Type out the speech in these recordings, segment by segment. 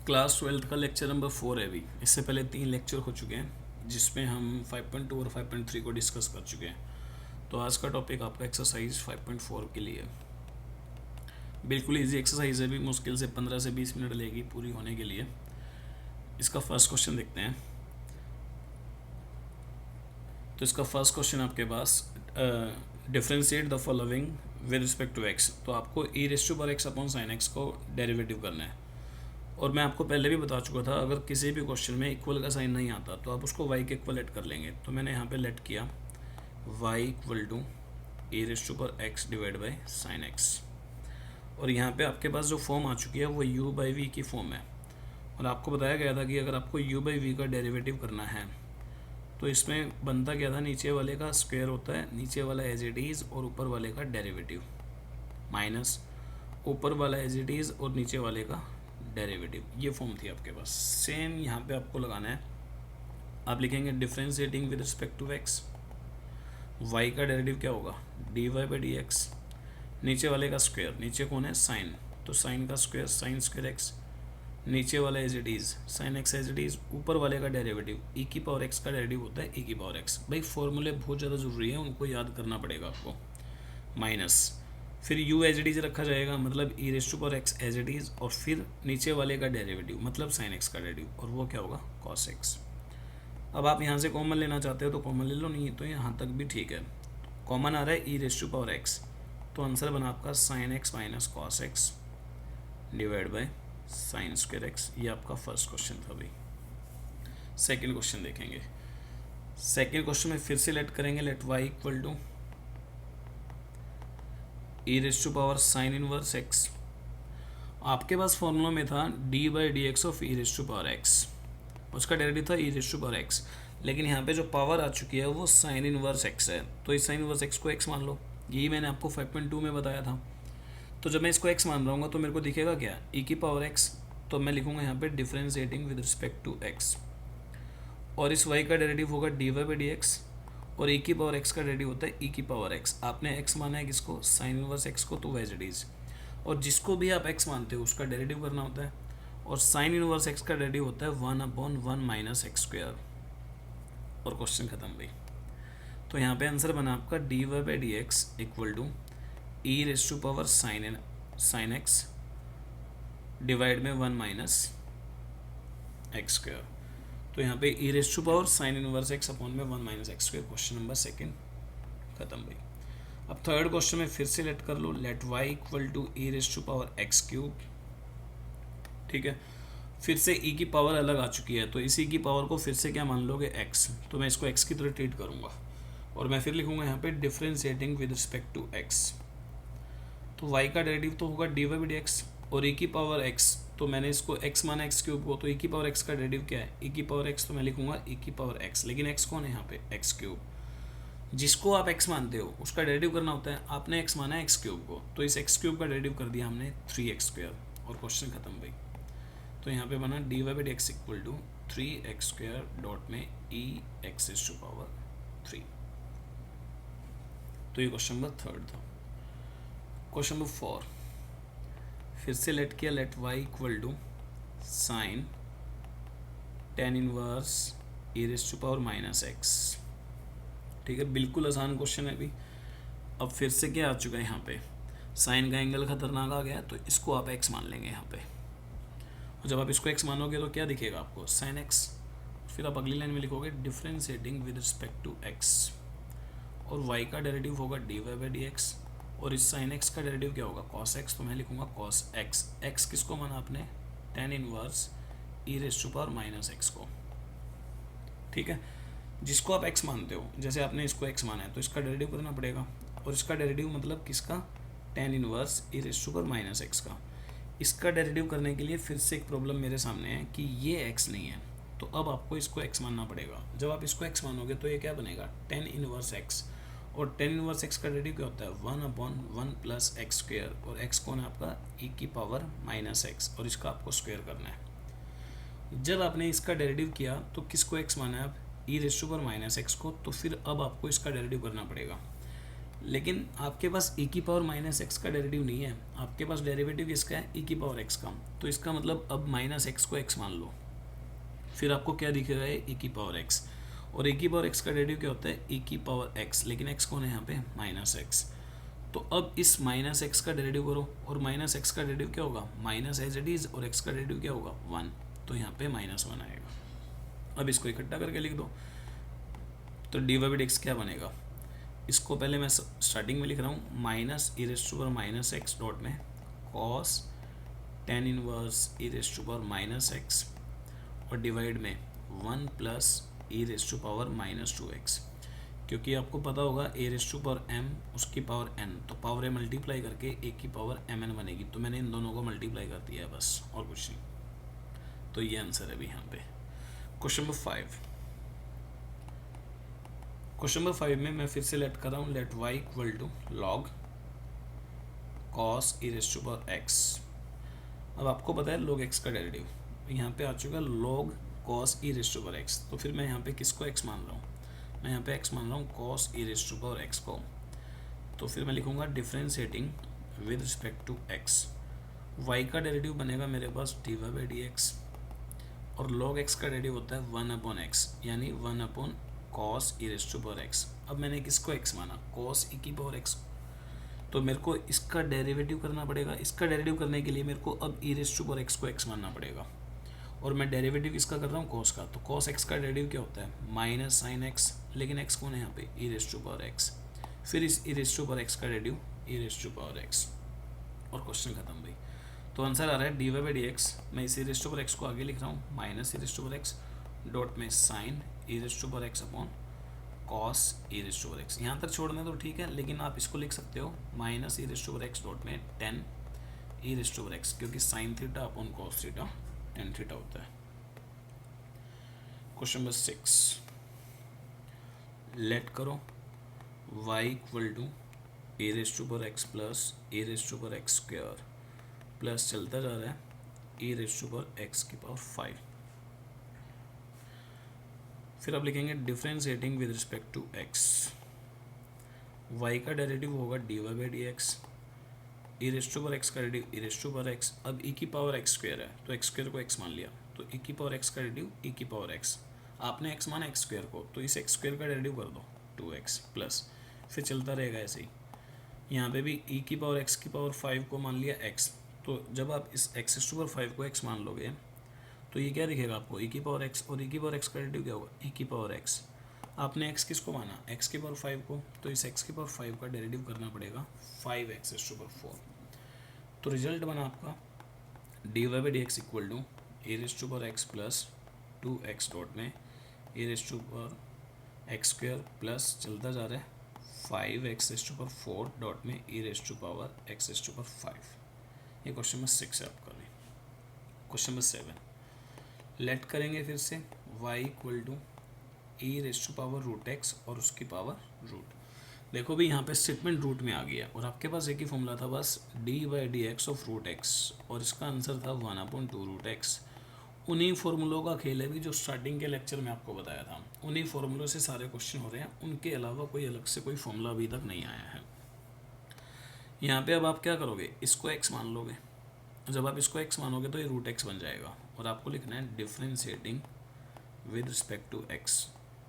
Class 12th का lecture number 4 है अभी। इससे पहले 3 लेक्चर हो चुके हैं जिसमें हम 5.2 और 5.3 को डिस्कस कर चुके हैं। तो आज का टॉपिक आपका एक्सरसाइज 5.4 के लिए। बिल्कुल इजी एक्सरसाइज है, भी मुश्किल से 15 से 20 मिनट लेगी पूरी होने के लिए। इसका फर्स्ट क्वेश्चन देखते हैं। तो इसका फर्स्ट क्वेश्चन आपके पास differentiate the following with respect to x. तो आपको E raise to power X upon sine X को डेरिवेटिव करना है। और मैं आपको पहले भी बता चुका था, अगर किसी भी क्वेश्चन में इक्वल का साइन नहीं आता तो आप उसको y के इक्वल लेट कर लेंगे। तो मैंने यहाँ पे लेट किया y equal to A raise to power x divide by sine x. और यहाँ पे आपके पास जो फॉर्म आ चुकी है वो u बाई वी की फॉर्म है। और आपको बताया गया था कि अगर आपको u बाई वी का डेरिवेटिव करना है तो इसमें बनता क्या था, नीचे वाले का स्क्वायर होता है, नीचे वाला एज इट इज़ और ऊपर वाले का डेरिवेटिव, माइनस ऊपर वाला एज इट इज़ और नीचे वाले का डेरिवेटिव। ये फॉर्म थी आपके पास। सेम यहाँ पे आपको लगाना है। आप लिखेंगे differentiating with respect to x, y का डेरिवेटिव क्या होगा, D Y by D x, नीचे वाले का स्क्वायर, नीचे कौन है साइन, तो साइन का स्क्वायर साइन स्क्वायर एक्स, नीचे वाला as it is sine x as it is, ऊपर वाले का डेरिवेटिव ई की पावर एक्स का डेरिवेटिव होता है ई की पावर एक्स। भाई फॉर्मूले बहुत ज़्यादा ज़रूरी है, उनको याद करना पड़ेगा आपको। माइनस फिर u एज इट इज़ रखा जाएगा, मतलब E raise to power X as it is, और फिर नीचे वाले का डेरिवेटिव मतलब साइन एक्स का डेरिवेटिव, और वो क्या होगा कॉस एक्स। अब आप यहाँ से कॉमन लेना चाहते हो तो कॉमन ले लो, नहीं तो यहाँ तक भी ठीक है। कॉमन आ रहा है e raise to power x, तो आंसर बना आपका sine x minus cos x divide by sine square x. ये आपका फर्स्ट क्वेश्चन था भाई। सेकेंड क्वेश्चन देखेंगे। सेकेंड क्वेश्चन में फिर से लेट करेंगे, let Y equal to E raise to power sine inverse x. आपके पास फॉर्मूला में था d by D x of e raise to power x, उसका डेरिवेटिव था e raise to power x, लेकिन यहाँ पे जो पावर आ चुकी है वो साइन इनवर्स एक्स है, तो इस साइन इनवर्स एक्स को एक्स मान लो। यही मैंने आपको 5.2 में बताया था। तो जब मैं इसको एक्स मान रहा हूँ तो मेरे को दिखेगा क्या, ई की पावर एक्स, तो मैं लिखूँगा यहाँ पे differentiating with respect to x, और इस वाई का डेरिवेटिव होगा D Y by D x, और e की पावर x का डेरिवेटिव होता है e की पावर x। आपने x माना है किसको, साइन इनवर्स x को, तो एज इट इज। और जिसको भी आप x मानते हो उसका डेरिवेटिव करना होता है, और साइन इनवर्स x का डेरिवेटिव होता है 1/1 माइनस एक्स स्क्वायर, और क्वेश्चन खत्म भाई। तो यहाँ पे आंसर बना आपका D Y by D x equal to E raise to power sine X divide में 1 माइनस एक्स स्क्वायर। तो यहाँ पे ई raise to power sine inverse X upon में 1 minus X square. Question number second खत्म भाई। अब थर्ड क्वेश्चन में फिर से लेट कर लो, let Y equal to E raise to power X cube. ठीक है, फिर से ई की पावर अलग आ चुकी है, तो इसी की पावर को फिर से क्या मान लोगे एक्स, तो मैं इसको एक्स की तरह ट्रीट करूँगा, और मैं फिर लिखूँगा यहाँ पे differentiating with respect to x. तो वाई का डेरिवेटिव तो होगा D Y by D x, और ई की पावर एक्स, तो मैंने इसको x माना एक्स क्यूब को, तो e की पावर x का डेरिवेटिव क्या है, e की पावर x, तो मैं लिखूंगा e की पावर x, लेकिन x कौन है यहाँ पे, x क्यूब। जिसको आप x मानते हो उसका डेरिवेटिव करना होता है, आपने x माना है x क्यूब को, तो इस x क्यूब का डेरिवेटिव कर दिया हमने 3x स्क्वायर, और क्वेश्चन खत्म भाई। तो यहाँ पे बना d Y by D x equal to 3x square dot में e x is to power 3। तो ये क्वेश्चन नंबर थर्ड था। क्वेश्चन नंबर 4 फिर से लेट किया, let y equal to sine tan inverse E raise to power minus x. ठीक है, बिल्कुल आसान क्वेश्चन है अभी। अब फिर से क्या आ चुका है, यहाँ पे साइन का एंगल खतरनाक आ गया, तो इसको आप x मान लेंगे यहाँ पे, और जब आप इसको x मानोगे तो क्या दिखेगा आपको, साइन एक्स। फिर आप अगली लाइन में लिखोगे differentiating with respect to x, और y का डेरिवेटिव होगा D Y by D x, और इस साइन एक्स का डेरिवेटिव क्या होगा कॉस एक्स, तो मैं लिखूंगा कॉस एक्स। एक्स किसको माना आपने, tan inverse E raise to power minus x को। ठीक है, जिसको आप एक्स मानते हो, जैसे आपने इसको एक्स माना है तो इसका डेरिवेटिव करना पड़ेगा, और इसका डेरिवेटिव मतलब किसका, tan inverse E raise to power minus x का। इसका डेरिवेटिव करने के लिए फिर से एक प्रॉब्लम मेरे सामने है कि ये एक्स नहीं है, तो अब आपको इसको एक्स मानना पड़ेगा। जब आप इसको एक्स मानोगे तो ये क्या बनेगा, टेन इनवर्स एक्स, और टेन इनवर्स एक्स का डेरिवेटिव क्या होता है 1/1 प्लस एक्स स्क्वायर, और एक्स कौन है आपका e की पावर माइनस एक्स, और इसका आपको स्क्वायर करना है। जब आपने इसका डेरिवेटिव किया तो किसको एक्स माना है आप, E raise to power minus x को, तो फिर अब आपको इसका डेरिवेटिव करना पड़ेगा। लेकिन आपके पास e की पावर माइनस एक्स का डेरिवेटिव नहीं है, आपके पास डेरिवेटिव किसका है, e की पावर x का। तो इसका मतलब अब माइनस एक्स को x मान लो, फिर आपको क्या दिखेगा, ये e की पावर x। और e की पावर x का डेरिवेटिव क्या होता है, e की पावर x, लेकिन x कौन है यहाँ पे, माइनस एक्स। तो अब इस माइनस एक्स का डेरिवेटिव करो, और माइनस एक्स का डेरिवेटिव क्या होगा, माइनस एज इट इज, और x का डेरिवेटिव क्या होगा, 1। तो यहाँ पे -1 आएगा। अब इसको इकट्ठा करके लिख दो, तो डी वाई बाई एक्स क्या बनेगा, इसको पहले मैं स्टार्टिंग में लिख रहा हूँ, minus E raise to power minus X dot में cos tan inverse E raise to power minus X, और डिवाइड में 1 plus E raise to power -2x। क्योंकि आपको पता होगा A raise to power m उसकी पावर n, तो power m multiply करके ए की पावर mn बनेगी। तो मैंने इन दोनों को मल्टीप्लाई कर दिया है बस, और कुछ नहीं। तो ये आंसर है अभी यहाँ पे। क्वेश्चन नंबर 5, क्वेश्चन नंबर 5 में मैं फिर से लेट कर रहा हूँ, let y equal to log cos e raise to power x। अब आपको पता है log x का डेरिवेटिव, यहाँ पे आ चुका है log cos e raise to power x। तो फिर मैं यहाँ पे किसको x मान रहा हूँ, मैं यहाँ पे x मान रहा हूँ cos e raise to power x को। तो फिर मैं लिखूँगा differentiating with respect to x, y का डेरिवेटिव बनेगा मेरे पास dy बाई dx, और log x का डेरिवेटिव होता है 1/x, यानी 1 cos e raise to power x। अब मैंने किसको x माना, cos e की पावर x, तो मेरे को इसका डेरिवेटिव करना पड़ेगा। इसका डेरिवेटिव करने के लिए मेरे को अब ई रेस टू पावर एक्स को x मानना पड़ेगा, और मैं डेरिवेटिव इसका कर रहा हूँ cos का। तो cos x का डेरिवेटिव क्या होता है, माइनस साइन x, लेकिन x कौन है यहाँ पे, ई रेस टू पावर x। फिर इस e raise to power x का derivative E raise to power x, और क्वेश्चन खत्म भाई। तो आंसर आ रहा है d Y by D x. मैं इस e raise to power x को आगे लिख रहा हूँ, minus E raise to power x dot में sine e raise to power x upon cos e raise to power x. यहाँ तक छोड़ना तो ठीक है, लेकिन आप इसको लिख सकते हो minus E raise to power x dot में 10 e raise to power x, क्योंकि sine theta upon cos theta tan theta होता है। क्वेश्चन नंबर 6, लेट करो y equal to A raise to power x plus a raise to power x square plus चलता जा रहा है a raise to power x की power 5। फिर आप लिखेंगे differentiating with respect to x, y का डेरिवेटिव होगा D Y by D X, E raise to power X का derivative E raise to power X. अब e की पावर x स्क्वायर है, तो x स्क्वायर को x मान लिया, तो e की पावर x का डेरिवेटिव e की पावर x। आपने x माना x स्क्वायर को, तो इस x स्क्वायर का डेरिवेटिव कर दो 2x प्लस, फिर चलता रहेगा ऐसे ही। यहाँ पे भी e की पावर x की पावर 5 को मान लिया x। तो जब आप इस x टू पावर 5 को x मान लोगे, तो ये क्या दिखेगा आपको, e की पावर x, और e की पावर x का डेरिवेटिव क्या होगा, e की पावर x। आपने x किसको माना, x की पावर 5 को, तो इस x की पावर 5 का डेरिवेटिव करना पड़ेगा 5x टू पावर 4। तो रिजल्ट बना आपका D Y by D x equal to A raise to power x plus 2x dot में A raise to power x square plus चलता जा रहा है 5x race to power 4 dot में A raise to power X raise to power 5। ये question number 6 है आपका भी। क्वेश्चन नंबर 7 लेट करेंगे फिर से y equal to A raise to power root x और उसकी पावर रूट। देखो भी यहाँ पे स्टेटमेंट रूट में आ गया, और आपके पास एक ही फॉर्मूला था बस, d by D x of root x, और इसका आंसर था 1/2 रूट एक्स। उन्हीं फॉर्मूलों का खेल है भी जो स्टार्टिंग के लेक्चर में आपको बताया था, उन्हीं फॉर्मूलों से सारे क्वेश्चन हो रहे हैं, उनके अलावा कोई अलग से कोई फॉर्मूला अभी तक नहीं आया है। यहाँ पे अब आप क्या करोगे, इसको x मान लोगे। जब आप इसको x मानोगे तो ये रूट x बन जाएगा, और आपको लिखना है differentiating with respect to x,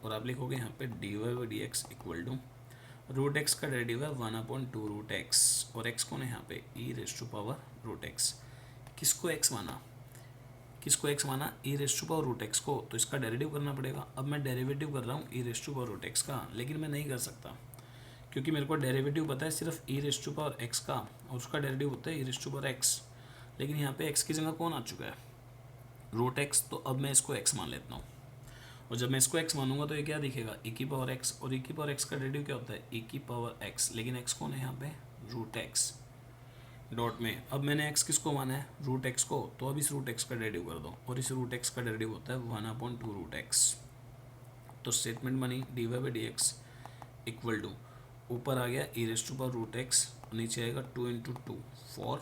और आप लिखोगे यहाँ पे d Y by D x equal to root x का डेरिवेटिव है 1/2 रूट एक्स, और x कौन है यहाँ पे, ई raise to power root X. किसको x माना, किसको x माना, E raise to power root X को, तो इसका डेरिवेटिव करना पड़ेगा। अब मैं डेरिवेटिव कर रहा हूँ E raise to power root x का, लेकिन मैं नहीं कर सकता क्योंकि मेरे को डेरिवेटिव पता है सिर्फ ई रेस टू पावर एक्स का, और उसका डेरिवेटिव होता है e raise to power x. लेकिन यहाँ पे x की जगह कौन आ चुका है, रूट एक्स, तो अब मैं इसको x मान लेता हूँ। और जब मैं इसको x मानूंगा तो ये क्या दिखेगा, e की पावर x, और e की पावर x का डेरिवेटिव क्या होता है, e की पावर x, लेकिन x कौन है यहाँ पे, रूट x डॉट में। अब मैंने x किसको माना है, रूट x को, तो अब इस रूट x का डेरिवेटिव कर दो, और इस रूट x का डेरिवेटिव होता है 1/2 रूट x। तो स्टेटमेंट बनी D Y by D x equal to, ऊपर आ गया E raise to power root X, नीचे आएगा 2 × 2 4,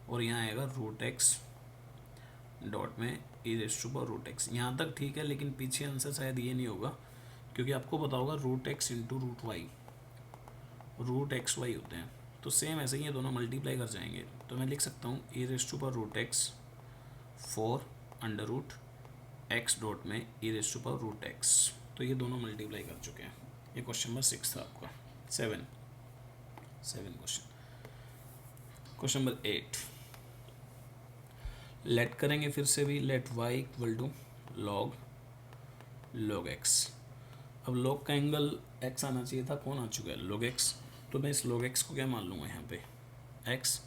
और यहाँ आएगा रूट एक्स डॉट में E raise to power root X. यहाँ तक ठीक है, लेकिन पीछे आंसर शायद ये नहीं होगा, क्योंकि आपको पता होगा root x into root y, root x y होते हैं, तो सेम ऐसे ही ये दोनों मल्टीप्लाई कर जाएंगे। तो मैं लिख सकता हूँ E raise to power root X 4 under root X dot में E raise to power root X. तो ये दोनों मल्टीप्लाई कर चुके हैं। ये क्वेश्चन नंबर 6 था आपका। 7 क्वेश्चन नंबर 8 लेट करेंगे फिर से भी। Let y equal to log x। अब log का एंगल x आना चाहिए था, कौन आ चुका है log x। तो मैं इस log x को क्या मान लूँगा यहाँ पे x।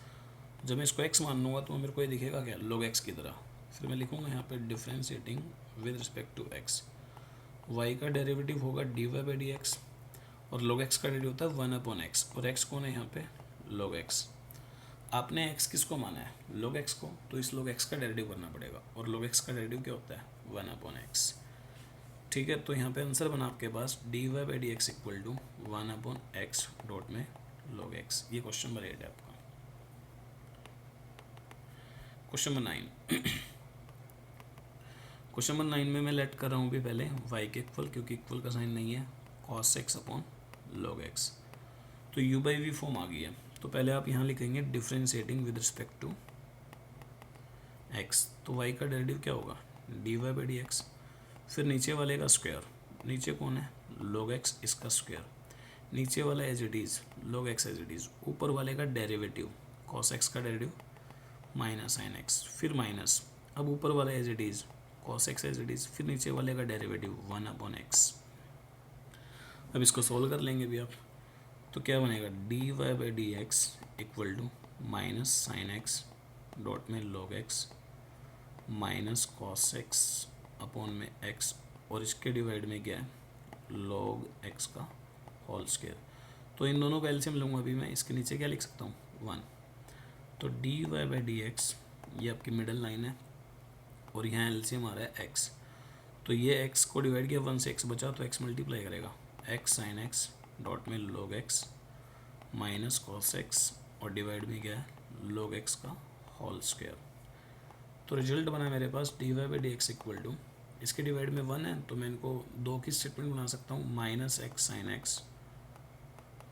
जब मैं इसको x मान लूँगा तो मेरे को ये दिखेगा क्या log x की तरह। फिर मैं लिखूँगा यहाँ पे differentiating with respect to x। y का डेरिवेटिव होगा dy बाई डी एक्स और log x का डेरिवेटिव होता है 1/x और x कौन है यहाँ पे log x। आपने x किसको माना है log x को, तो इस log x का डेरिवेटिव करना पड़ेगा और log x का डेरिवेटिव क्या होता है 1/x। ठीक है, तो यहाँ पे आंसर बना आपके पास dy by D x equal to 1/x dot में log x। ये क्वेश्चन नंबर 8 है आपका। क्वेश्चन नंबर 9 क्वेश्चन नंबर 9 में मैं लेट कर रहा हूँ भी पहले y के इक्वल, क्योंकि इक्वल का साइन नहीं है, cos x upon log x। तो u बाई वी फॉर्म आ गई है। तो पहले आप यहाँ लिखेंगे differentiating with respect to x। तो y का डेरिवेटिव क्या होगा dy बाई डी एक्स, फिर नीचे वाले का स्क्वायर, नीचे कौन है log x इसका स्क्वायर, नीचे वाला as it is log x as it is, ऊपर वाले का डेरिवेटिव cos x का डेरिवेटिव माइनस साइन x, फिर माइनस, अब ऊपर वाला as it is cos x as it is, फिर नीचे वाले का डेरिवेटिव 1/x। अब इसको सोल्व कर लेंगे भी आप, तो क्या बनेगा dy by D x equal to minus sine x dot में log x minus cos x upon में x और इसके डिवाइड में क्या है log x का होल स्क्वायर। तो इन दोनों का एलसीएम लूँगा अभी मैं, इसके नीचे क्या लिख सकता हूँ 1। तो dy बाई डी एक्स ये आपकी मिडल लाइन है और यहाँ एलसीएम आ रहा है x। तो ये x को डिवाइड किया 1 से x बचा तो x मल्टीप्लाई करेगा x साइन x डॉट में log x minus cos x और डिवाइड में क्या है log x का होल स्क्वायर। तो रिजल्ट बना मेरे पास dy by D x equal to, इसके डिवाइड में 1 है तो मैं इनको 2 की स्टेटमेंट बना सकता हूँ, minus x sine x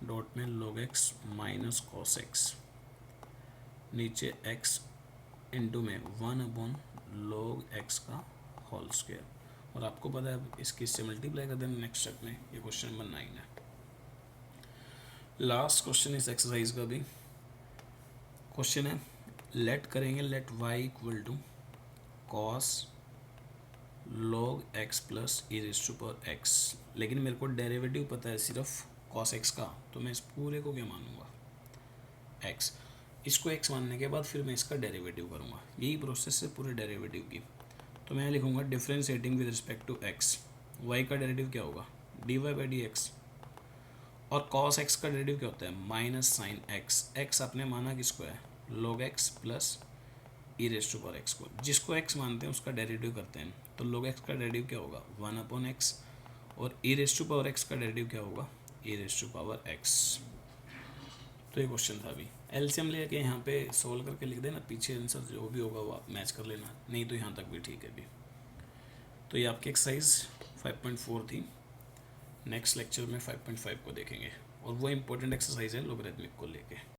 dot में log x minus cos x, नीचे x इंटू में 1/log x का होल स्क्वायर। और आपको पता है इसकी इससे मल्टीप्लाई कर देना नेक्स्ट स्टेप में। ये क्वेश्चन नंबर 9 है। लास्ट क्वेश्चन इस एक्सरसाइज का भी क्वेश्चन है, लेट करेंगे let y equal to cos log x plus e raise to power x। लेकिन मेरे को डेरिवेटिव पता है सिर्फ cos x का, तो मैं इस पूरे को क्या मानूंगा x। इसको x मानने के बाद फिर मैं इसका डेरिवेटिव करूँगा, यही प्रोसेस है पूरे डेरिवेटिव की। तो मैं लिखूँगा differentiating with respect to x। y का डेरिवेटिव क्या होगा dy बाई डी एक्स और cos x का डेरिवेटिव क्या होता है माइनस साइन x। x आपने माना किसको है log x plus e raise to power x को, जिसको x मानते हैं उसका डेरिवेटिव करते हैं। तो log x का डेरिवेटिव क्या होगा 1/x और e raise to power x का डेरिवेटिव क्या होगा e raise to power x। तो ये क्वेश्चन था। अभी एलसीएम लेके यहाँ पे सोल्व करके लिख देना, पीछे आंसर जो भी होगा वो आप मैच कर लेना, नहीं तो यहाँ तक भी ठीक है अभी। तो ये आपकी एक्सरसाइज 5.4 थी। नेक्स्ट लेक्चर में 5.5 को देखेंगे और वो इम्पोर्टेंट एक्सरसाइज है लोगरिथमिक को लेके।